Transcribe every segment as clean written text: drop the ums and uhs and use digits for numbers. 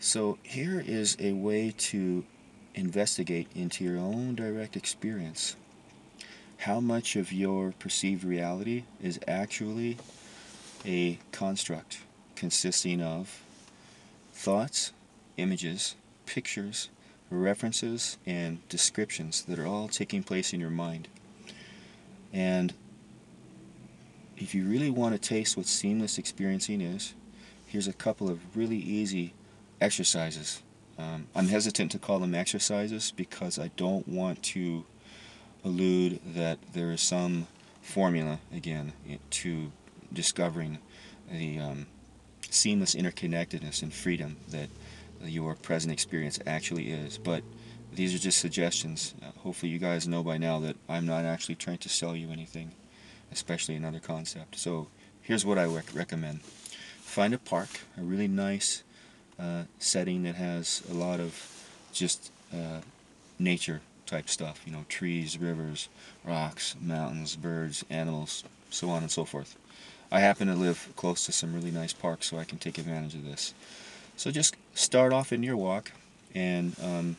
So here is a way to investigate into your own direct experience how much of your perceived reality is actually a construct consisting of thoughts, images, pictures, references, and descriptions that are all taking place in your mind. And if you really want to taste what seamless experiencing is, here's a couple of really easy exercises. I'm hesitant to call them exercises because I don't want to allude that there is some formula, again, to discovering the seamless interconnectedness and freedom that your present experience actually is. But these are just suggestions. Hopefully, you guys know by now that I'm not actually trying to sell you anything, especially another concept. So, here's what I recommend: find a park, a really nice setting that has a lot of just nature type stuff, trees, rivers, rocks, mountains, birds, animals, so on and so forth. I happen to live close to some really nice parks, so I can take advantage of this. So just start off in your walk and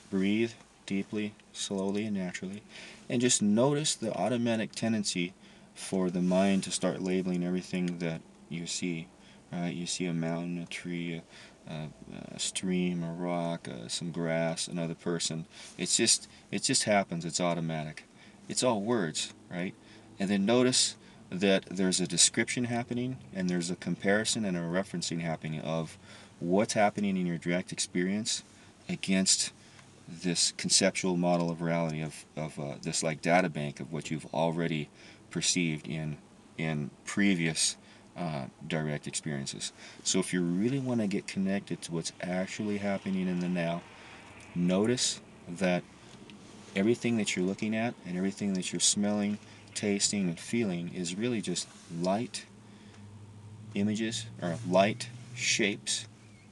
breathe deeply, slowly, and naturally, and just notice the automatic tendency for the mind to start labeling everything that you see. Right? You see a mountain, a tree, a stream, a rock, some grass, another person. It just happens. It's automatic. It's all words, right? And then notice that there's a description happening and there's a comparison and a referencing happening of what's happening in your direct experience against this conceptual model of reality of this like data bank of what you've already perceived in previous direct experiences. So if you really want to get connected to what's actually happening in the now, notice that everything that you're looking at and everything that you're smelling, tasting, and feeling is really just light images or light shapes,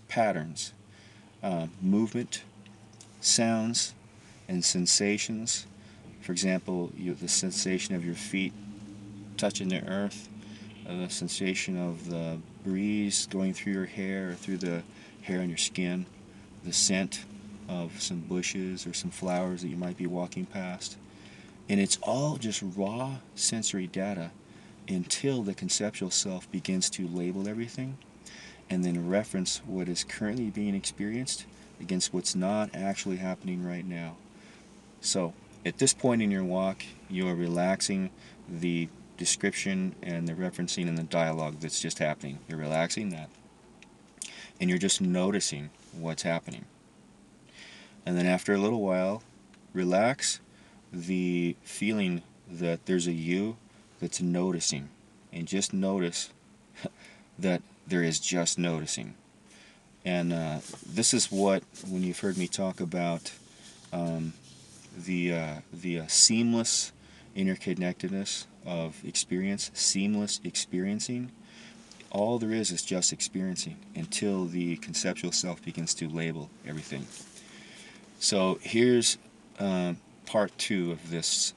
patterns, movement, sounds, and sensations. For example, the sensation of your feet touching the earth, the sensation of the breeze going through your hair or through the hair on your skin, the scent of some bushes or some flowers that you might be walking past. And it's all just raw sensory data until the conceptual self begins to label everything and then reference what is currently being experienced against what's not actually happening right now. So, at this point in your walk, you are relaxing the description and the referencing and the dialogue that's just happening. You're relaxing that. And you're just noticing what's happening. And then after a little while, relax the feeling that there's a you that's noticing. And just notice that there is just noticing. And this is what, when you've heard me talk about um, the seamless interconnectedness of experience, seamless experiencing, all there is just experiencing until the conceptual self begins to label everything. So here's part two of this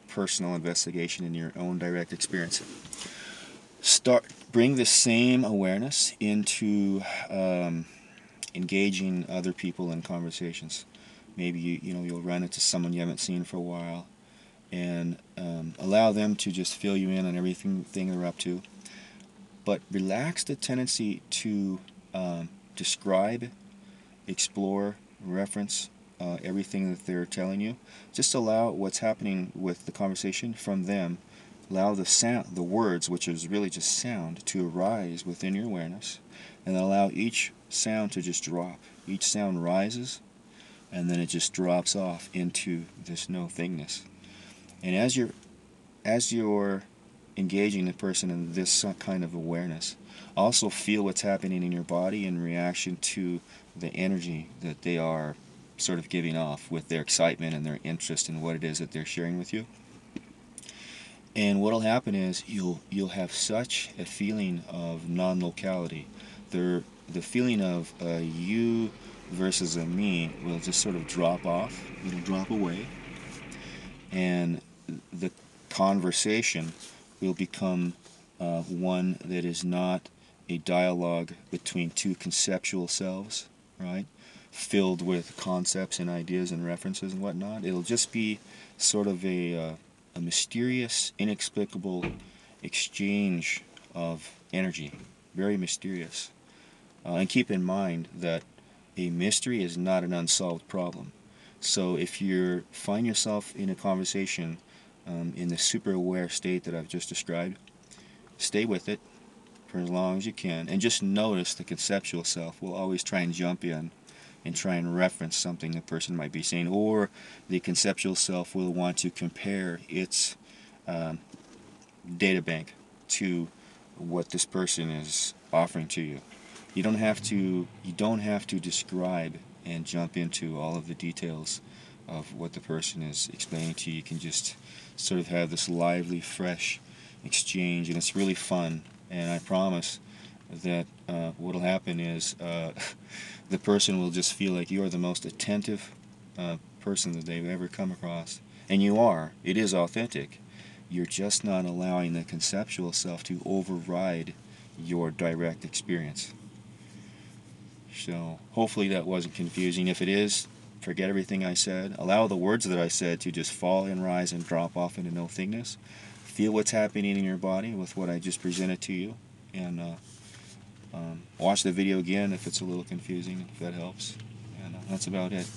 personal investigation in your own direct experience. Bring the same awareness into engaging other people in conversations. Maybe you'll run into someone you haven't seen for a while, and allow them to just fill you in on everything they're up to. But relax the tendency to describe, explore, reference everything that they're telling you. Just allow what's happening with the conversation from them. Allow the sound, the words, which is really just sound, to arise within your awareness, and allow each sound to just drop. Each sound rises, and then it just drops off into this no thingness. And as you're engaging the person in this kind of awareness, also feel what's happening in your body in reaction to the energy that they are sort of giving off with their excitement and their interest in what it is that they're sharing with you. And what'll happen is you'll have such a feeling of non-locality. The feeling of a you versus a me will just sort of drop off. It'll drop away, and the conversation will become one that is not a dialogue between two conceptual selves, right? Filled with concepts and ideas and references and whatnot. It'll just be sort of a mysterious, inexplicable exchange of energy. Very mysterious. And keep in mind that a mystery is not an unsolved problem. So if you find yourself in a conversation in the super aware state that I've just described, stay with it for as long as you can, and just notice the conceptual self will always try and jump in and try and reference something the person might be saying, or the conceptual self will want to compare its um, data bank to what this person is offering to you. You don't have to describe and jump into all of the details of what the person is explaining to you. You can just sort of have this lively, fresh exchange, and it's really fun. And I promise that what'll happen is the person will just feel like you're the most attentive person that they've ever come across. And you are. It is authentic. You're just not allowing the conceptual self to override your direct experience. So hopefully that wasn't confusing. If it is, forget everything I said. Allow the words that I said to just fall and rise and drop off into nothingness. Feel what's happening in your body with what I just presented to you. And watch the video again if it's a little confusing, if that helps. And that's about it.